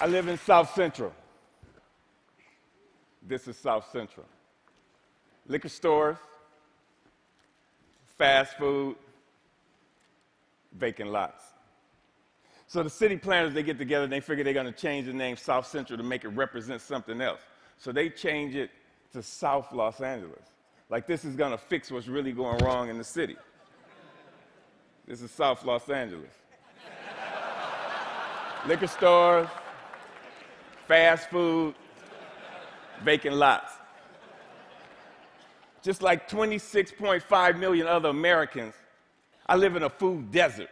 I live in South Central. This is South Central. Liquor stores, fast food, vacant lots. So the city planners, they get together and they figure they're going to change the name South Central to make it represent something else. So they change it to South Los Angeles. Like this is going to fix what's really going wrong in the city. This is South Los Angeles. Liquor stores, fast food, vacant lots. Just like 26.5 million other Americans, I live in a food desert.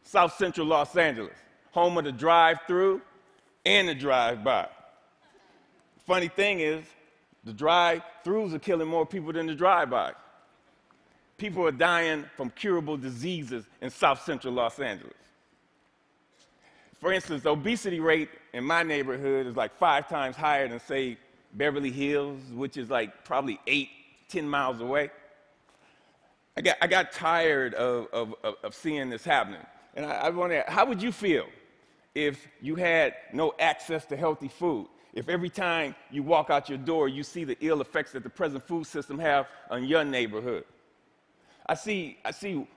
South Central Los Angeles, home of the drive-through and the drive-by. Funny thing is, the drive-throughs are killing more people than the drive-by. People are dying from curable diseases in South Central Los Angeles. For instance, the obesity rate in my neighborhood is like 5 times higher than, say, Beverly Hills, which is like probably 8-10 miles away. I got tired of seeing this happening. And I wonder, how would you feel if you had no access to healthy food? If every time you walk out your door, you see the ill effects that the present food system have on your neighborhood? I see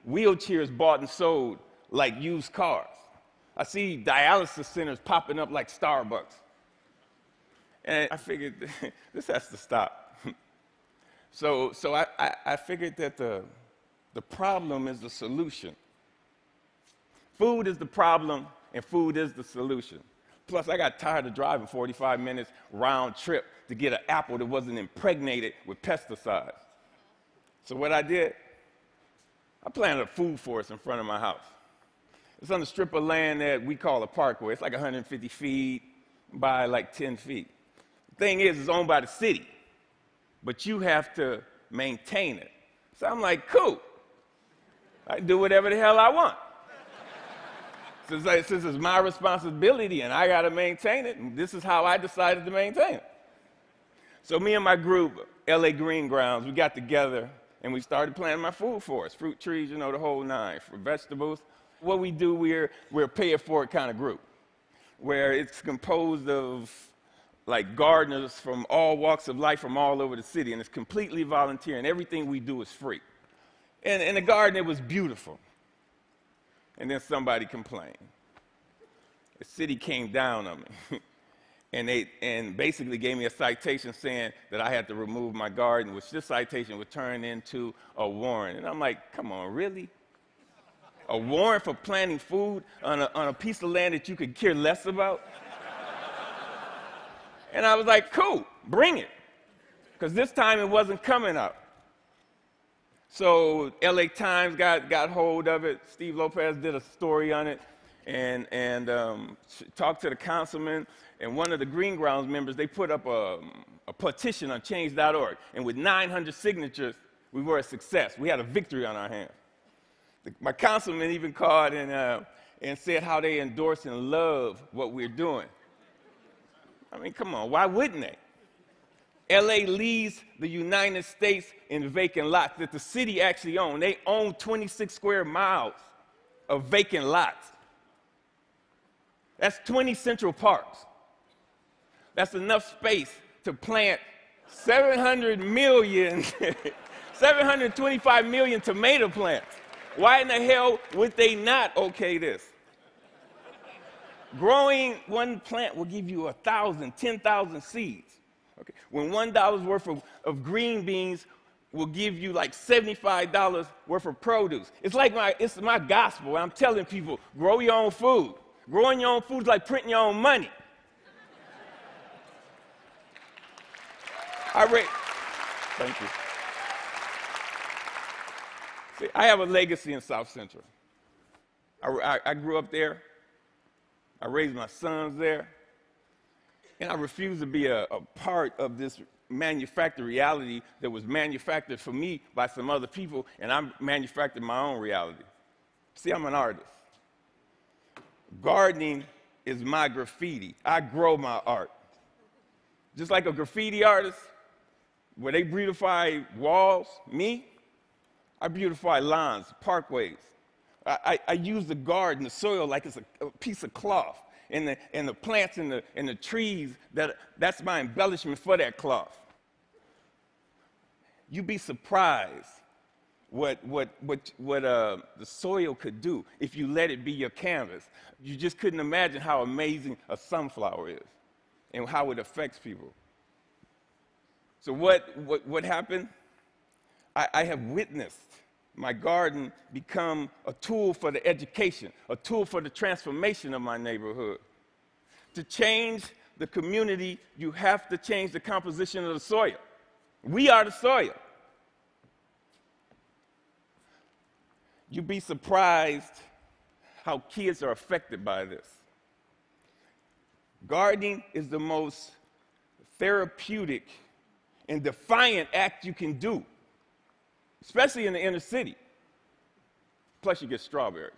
wheelchairs bought and sold like used cars. I see dialysis centers popping up like Starbucks. And I figured this has to stop. So I figured that the problem is the solution. Food is the problem, and food is the solution. Plus, I got tired of driving 45 minutes round trip to get an apple that wasn't impregnated with pesticides. So what I did, I planted a food forest in front of my house. It's on a strip of land that we call a parkway. It's like 150 feet by like 10 feet. The thing is, it's owned by the city, but you have to maintain it. So I'm like, cool. I can do whatever the hell I want. Since it's my responsibility and I got to maintain it, and this is how I decided to maintain it. So me and my group, LA Green Grounds, we got together and we started planting my food forest, fruit trees, the whole nine, for vegetables. What we do, we're a pay-it-forward kind of group, where it's composed of like gardeners from all walks of life from all over the city, and it's completely volunteer, and everything we do is free. And in the garden, it was beautiful. And then somebody complained. The city came down on me and basically gave me a citation saying that I had to remove my garden, which this citation would turn into a warrant. And I'm like, come on, really? A warrant for planting food on a piece of land that you could care less about? And I was like, cool, bring it. Because this time it wasn't coming up. So LA Times got hold of it. Steve Lopez did a story on it and talked to the councilman. And one of the Green Grounds members, they put up a petition on change.org. And with 900 signatures, we were a success. We had a victory on our hands. My councilman even called and said how they endorse and love what we're doing. I mean, come on, why wouldn't they? LA leads the United States in vacant lots that the city actually owns. They own 26 square miles of vacant lots. That's 20 Central Parks. That's enough space to plant 700 million, 725 million tomato plants. Why in the hell would they not okay this? Growing one plant will give you 1,000, 10,000 seeds. Okay. When $1 worth of green beans will give you like $75 worth of produce. It's my gospel. I'm telling people, grow your own food. Growing your own food is like printing your own money. Thank you. See, I have a legacy in South Central. I grew up there. I raised my sons there. And I refuse to be a part of this manufactured reality that was manufactured for me by some other people, and I manufactured my own reality. See, I'm an artist. Gardening is my graffiti. I grow my art. Just like a graffiti artist, where they beautify walls, me, I beautify lawns, parkways. I use the garden, the soil, like it's a piece of cloth. and the plants and the trees, that's my embellishment for that cloth. You'd be surprised what the soil could do if you let it be your canvas. You just couldn't imagine how amazing a sunflower is and how it affects people. So what happened? I have witnessed my garden become a tool for the education, a tool for the transformation of my neighborhood. To change the community, you have to change the composition of the soil. We are the soil. You'd be surprised how kids are affected by this. Gardening is the most therapeutic and defiant act you can do, especially in the inner city. Plus, you get strawberries.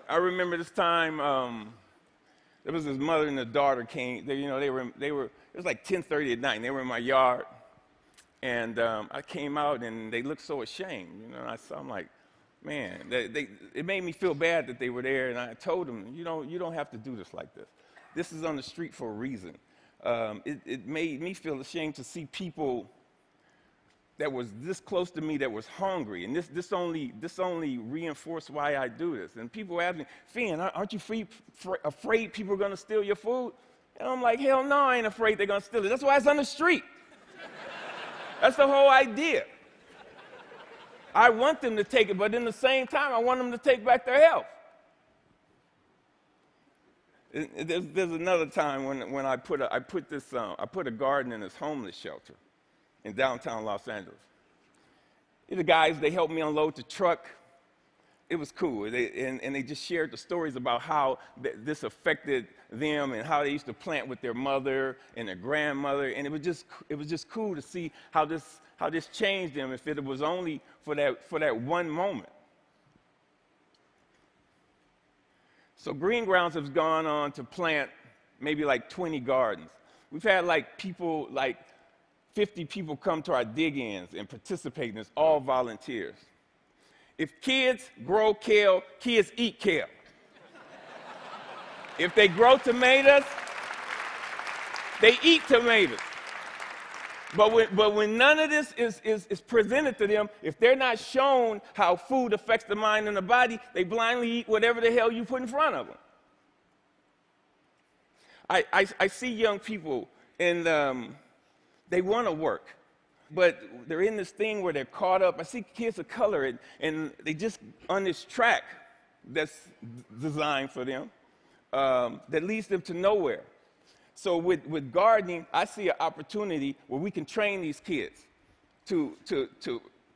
I remember this time, there was this mother and a daughter came. They were. It was like 10:30 at night, and they were in my yard. And I came out, and they looked so ashamed. I'm like, man, it made me feel bad that they were there. And I told them, you don't have to do this like this. This is on the street for a reason. It made me feel ashamed to see people that was this close to me that was hungry, and this only reinforced why I do this. And people ask me, Finn, aren't you afraid people are going to steal your food? And I'm like, hell no, I ain't afraid they're going to steal it. That's why it's on the street. That's the whole idea. I want them to take it, but in the same time, I want them to take back their health. There's another time when I put a garden in this homeless shelter in downtown Los Angeles. The guys, they helped me unload the truck. It was cool. They just shared the stories about how this affected them and how they used to plant with their mother and their grandmother. And it was just cool to see how this changed them if it was only for that one moment. So Green Grounds has gone on to plant maybe like 20 gardens. We've had like 50 people come to our dig-ins and participate in this, all volunteers. If kids grow kale, kids eat kale. If they grow tomatoes, they eat tomatoes. But when none of this is presented to them, if they're not shown how food affects the mind and the body, they blindly eat whatever the hell you put in front of them. I see young people, and they want to work, but they're in this thing where they're caught up. I see kids of color, and they just on this track that's designed for them that leads them to nowhere. So with gardening, I see an opportunity where we can train these kids to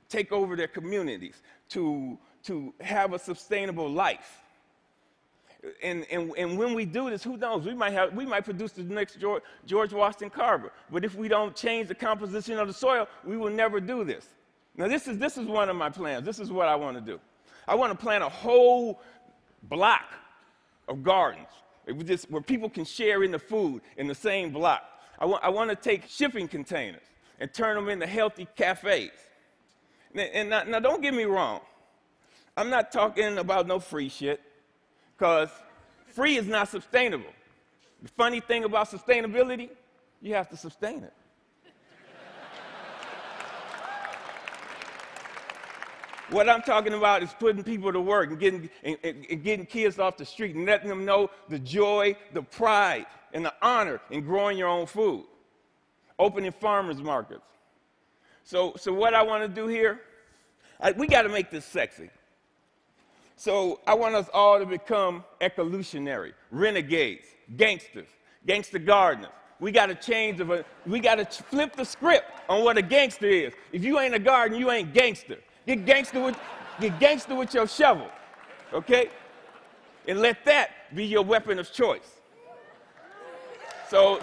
take over their communities, to have a sustainable life. And when we do this, who knows? We might produce the next George Washington Carver. But if we don't change the composition of the soil, we will never do this. Now, this is one of my plans. This is what I want to do. I want to plant a whole block of gardens where people can share in the food in the same block. I want to take shipping containers and turn them into healthy cafes. And now, don't get me wrong. I'm not talking about no free shit, because free is not sustainable. The funny thing about sustainability, you have to sustain it. What I'm talking about is putting people to work and getting kids off the street and letting them know the joy, the pride, and the honor in growing your own food. Opening farmers markets. So what I want to do here, we got to make this sexy. So I want us all to become ecolutionary, renegades, gangsters, gangster gardeners. We got to we got to flip the script on what a gangster is. If you ain't a gardener, you ain't gangster. Get gangster with your shovel, okay? And let that be your weapon of choice. So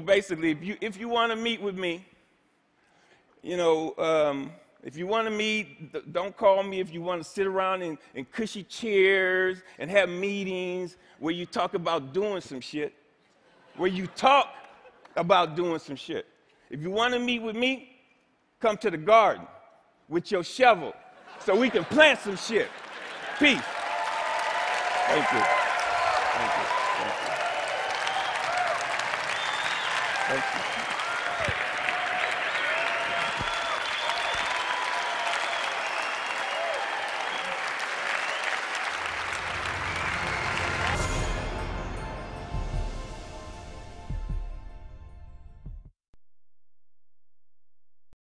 basically, if you want to meet with me, if you want to meet, don't call me. If you want to sit around in cushy chairs and have meetings where you talk about doing some shit, where you talk about doing some shit. If you want to meet with me, come to the garden with your shovel so we can plant some shit. Peace. Thank you. Thank you. Thank you. Thank you.